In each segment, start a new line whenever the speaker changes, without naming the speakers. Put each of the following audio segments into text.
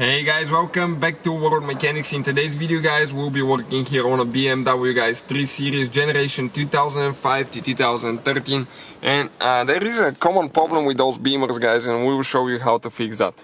Hey guys, welcome back to World Mechanics. In today's video guys, we'll be working here on a BMW guys 3 Series generation 2005 to 2013, and there is a common problem with those beamers guys, and we will show you how to fix that.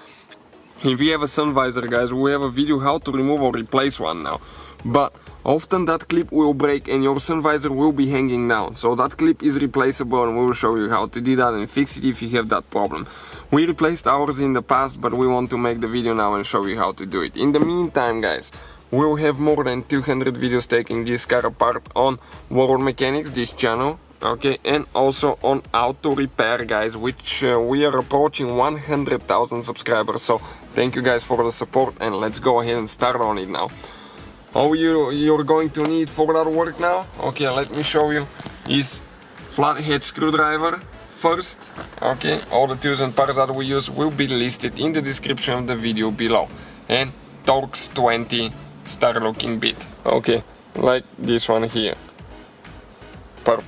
If you have a sun visor guys, we have a video how to remove or replace one now, but often that clip will break and your sun visor will be hanging down, so that clip is replaceable and we will show you how to do that and fix it if you have that problem. We replaced ours in the past, but we want to make the video now and show you how to do it. In the meantime guys, we will have more than 200 videos taking this car apart on World Mechanics, this channel, okay, and also on auto repair guys, which we are approaching 100,000 subscribers, so thank you guys for the support, and let's go ahead and start on it now. All you're going to need for that work now, okay, let me show you, is flathead screwdriver first, okay. All the tools and parts that we use will be listed in the description of the video below, and Torx 20 star locking bit, okay, like this one here. Perfect.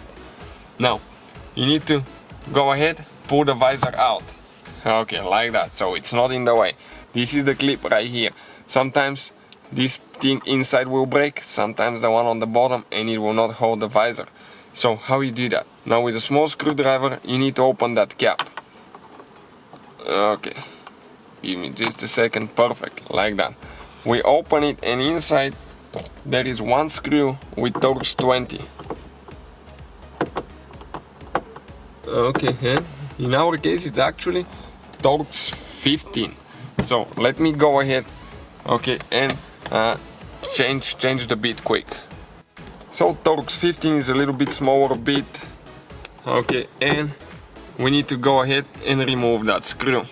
Now you need to go ahead, pull the visor out, okay, like that, so it's not in the way. This is the clip right here. Sometimes this thing inside will break, sometimes the one on the bottom, and it will not hold the visor. So how you do that? Now with a small screwdriver you need to open that cap. Okay, give me just a second. Perfect, like that. We open it and inside there is one screw with Torx 20. Okay, and in our case it's actually Torx 15. So let me go ahead, okay, and change the bit quick. So Torx 15 is a little bit smaller bit, okay, and we need to go ahead and remove that screw.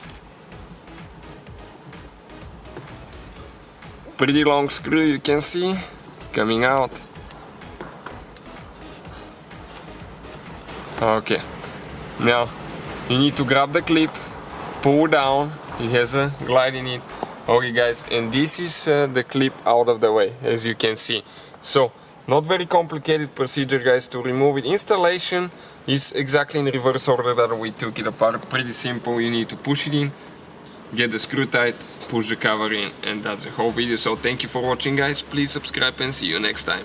Pretty long screw, you can see coming out. Okay, now you need to grab the clip, pull down, it has a glide in it. Okay guys, and this is the clip out of the way, as you can see. So not very complicated procedure guys to remove it. Installation is exactly in the reverse order that we took it apart. Pretty simple. You need to push it in, get the screw tight, push the cover in, and that's the whole video. So thank you for watching guys, please subscribe and see you next time.